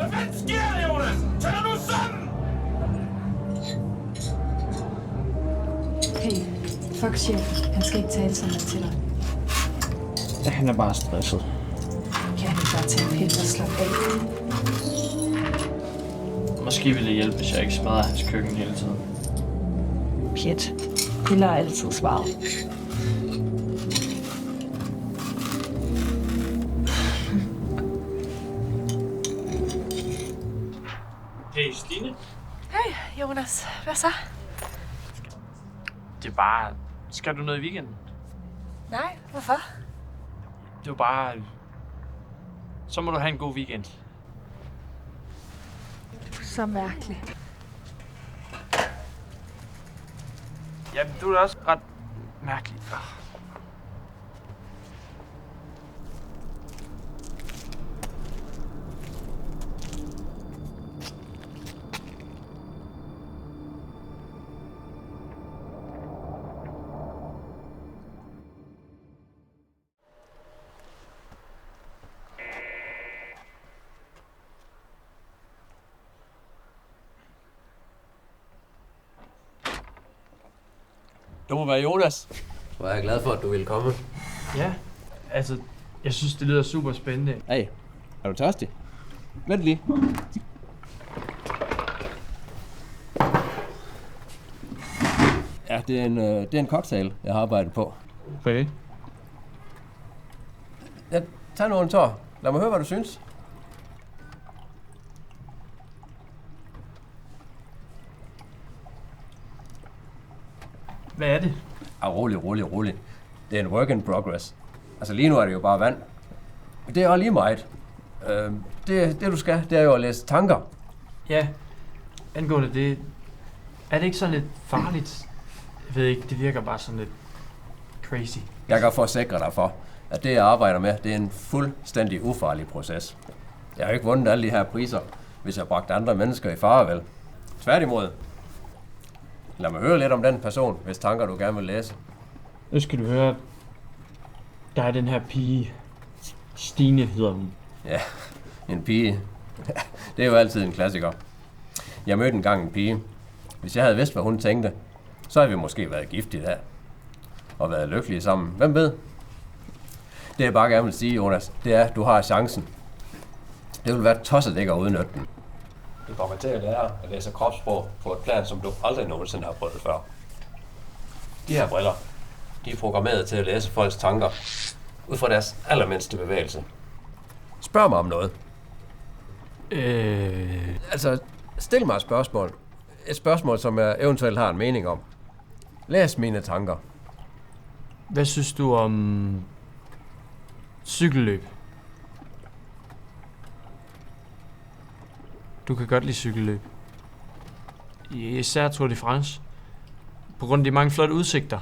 Hvad fanden sker der, Jonas? Tag dig nu sammen! Hey, fuck chefen. Han skal ikke tale sådan noget til dig. Ja, han er bare stresset. Kan han bare tage en pind og slappe af? Måske ville det hjælpe, hvis jeg ikke smadrer hans køkken hele tiden. Pjat. Piller er altid svaret. Hey, Stine. Hej, Jonas. Hvad så? Det er bare... Skal du noget i weekenden? Nej, hvorfor? Det var bare... Så må du have en god weekend. Du er så mærkelig. Jamen, du er da også ret mærkelig. Det må være Jonas. Hvor er jeg glad for, at du ville komme. Ja, altså... Jeg synes, det lyder super spændende. Hey, er du tørstig? Vent lige. Ja, det er en cocktail, jeg har arbejdet på. Okay. Ja, tag nu en tår. Lad mig høre, hvad du synes. Hvad er det? Rolig. Det er en work in progress. Altså lige nu er det jo bare vand. Det er også lige meget. Det du skal, det er jo at læse tanker. Ja, angående det... Er det ikke sådan lidt farligt? Jeg ved ikke, det virker bare sådan lidt crazy. Jeg kan forsikre dig for, at det jeg arbejder med, det er en fuldstændig ufarlig proces. Jeg har ikke vundet alle de her priser, hvis jeg bragte andre mennesker i fare, vel? Tværtimod. Lad mig høre lidt om den person, hvis tanker du gerne vil læse. Nu skal du høre, der er den her pige, Stine hedder hun. Ja, en pige. Det er jo altid en klassiker. Jeg mødte engang en pige. Hvis jeg havde vidst, hvad hun tænkte, så havde vi måske været gift i dag. Og været lykkelige sammen. Hvem ved? Det jeg bare gerne vil sige, Jonas, det er, at du har chancen. Det vil være tosset ikke at udnytte den. Du kommer til at lære at læse kropssprog på et plan, som du aldrig nogensinde har prøvet før. De her briller, de er programmeret til at læse folks tanker ud fra deres allermindste bevægelse. Spørg mig om noget. Altså, stil mig et spørgsmål. Et spørgsmål, som jeg eventuelt har en mening om. Læs mine tanker. Hvad synes du om cykelløb? Du kan godt lide cykelløb. Især Tour de France. På grund af de mange flotte udsigter.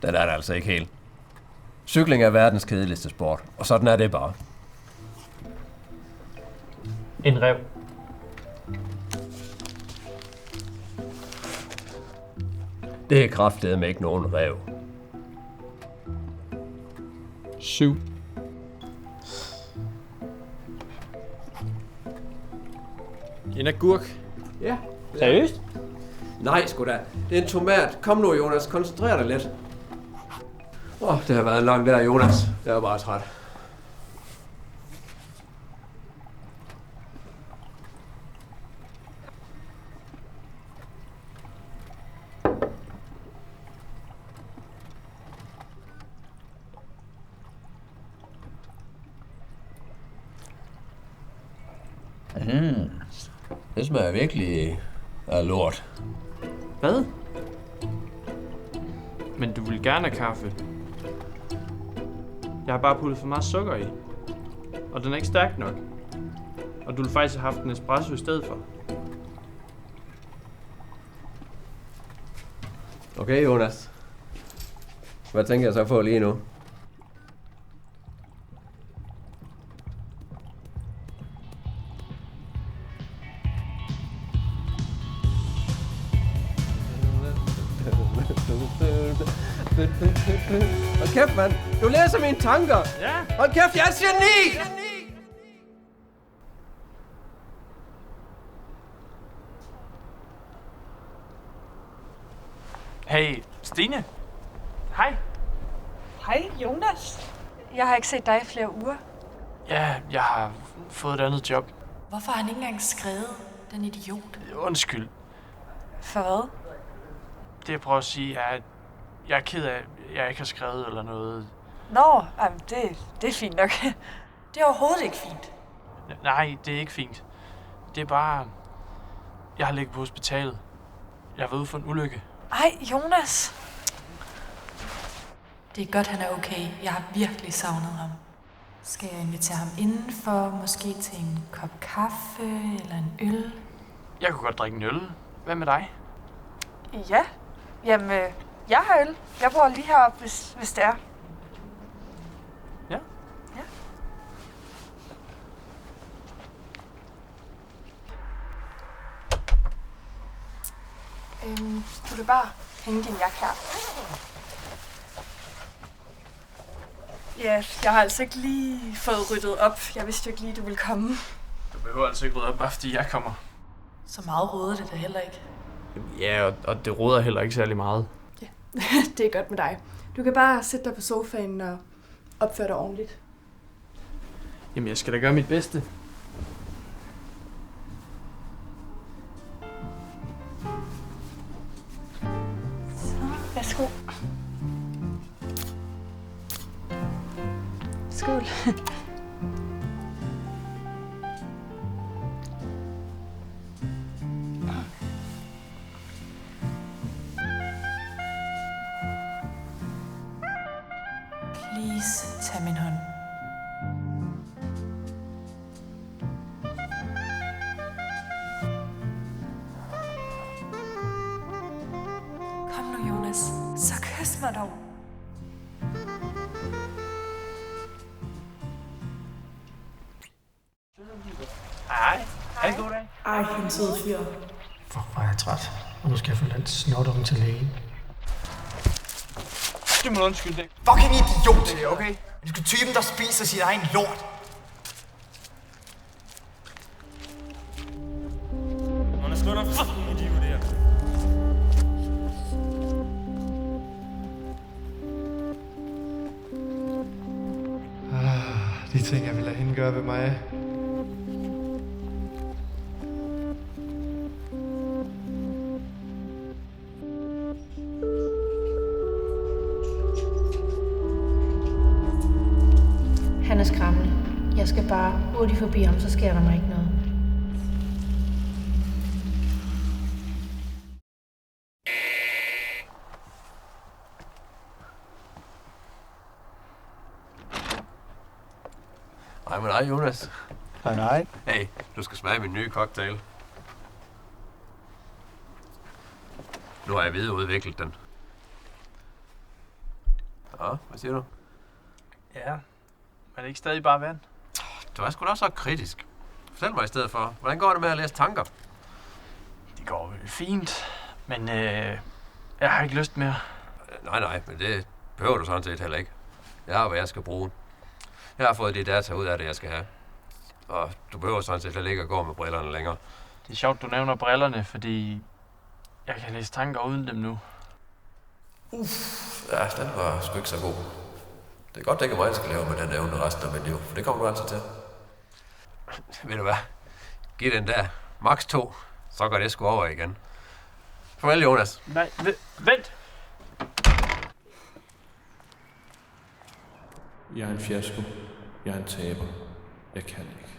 Den er det altså ikke helt. Cykling er verdens kedeligste sport, og sådan er det bare. En rev. Det er kraftedeme ikke nogen rev. 7. En agurk. Ja. Seriøst? Nej, sgu da. Det er en tomat. Kom nu, Jonas. Koncentrer dig lidt. Det har været en lang dag, Jonas. Jeg er bare træt. Det smager virkelig af lort. Hvad? Men du vil gerne have kaffe. Jeg har bare puttet for meget sukker i. Og den er ikke stærk nok. Og du vil faktisk have haft en espresso i stedet for. Okay, Jonas. Hvad tænker jeg så på lige nu? Hold kæft, mand. Du læser mine tanker. Ja. Hold kæft, jeg er et geni! Hey, Stine. Hej. Hej, Jonas. Jeg har ikke set dig i flere uger. Ja, jeg har fået et andet job. Hvorfor har han ikke engang skrevet, den idiot? Undskyld. For hvad? Det jeg prøver at sige er, at jeg er ked af, at jeg ikke har skrevet eller noget. Nå, jamen, det er fint nok. Det er overhovedet ikke fint. Nej, det er ikke fint. Det er bare... Jeg har ligget på hospitalet. Jeg har været ude for en ulykke. Ej, Jonas. Det er godt, han er okay. Jeg har virkelig savnet ham. Skal jeg invitere ham indenfor, måske til en kop kaffe eller en øl? Jeg kunne godt drikke en øl. Hvad med dig? Ja. Jamen, jeg har øl. Jeg bor lige heroppe, hvis det er. Ja. Ja. Du kan bare hænge din jakke her. Ja, jeg har altså ikke lige fået ryddet op. Jeg vidste jo ikke lige, du ville komme. Du behøver altså ikke rydde op, bare fordi jeg kommer. Så meget råder det da heller ikke. Ja, og det råder heller ikke særlig meget. Ja, det er godt med dig. Du kan bare sætte dig på sofaen og opføre dig ordentligt. Jamen, jeg skal da gøre mit bedste. Værsgo. Skål. Please, tag min hånd. Kom nu, Jonas. Så kys mig dog. Hej. Ha' en god dag. Ej, en sød fyr. Fuck, hvor er jeg træt. Og nu skal jeg få den snotunge til lægen. Det må du undskylde det. Fucking idiot! Det er okay. Du skal typen, der spiser sit egen lort. Nå, der slår dig fucking idiot der. De ting, jeg vil lade hende gøre ved mig. Han er skræmmende. Jeg skal bare hurtigt forbi ham, så sker der mig ikke noget. Hej med dig, Jonas. Nej. Hey, du skal smage min nye cocktail. Nu har jeg videreudviklet den. Ja, hvad siger du? Ja, men er det ikke stadig bare vand? Du er sgu da så kritisk. Fortæl mig i stedet for, hvordan går det med at læse tanker? Det går vel fint, men jeg har ikke lyst mere. Nej, men det behøver du sådan set heller ikke. Jeg har, hvad jeg skal bruge. Jeg har fået de data ud af det, jeg skal have. Og du behøver sådan set heller ikke at gå med brillerne længere. Det er sjovt, du nævner brillerne, fordi jeg kan læse tanker uden dem nu. Ja, den var sgu ikke så god. Det er godt, det ikke er mig, der skal lave med den evne resten af mit liv, for det kommer du altså til. Ved du hvad? Giv den der max 2, så går det sgu over igen. Farvel, Jonas. Nej, vent! Jeg er en fiasko. Jeg er en taber. Jeg kan ikke.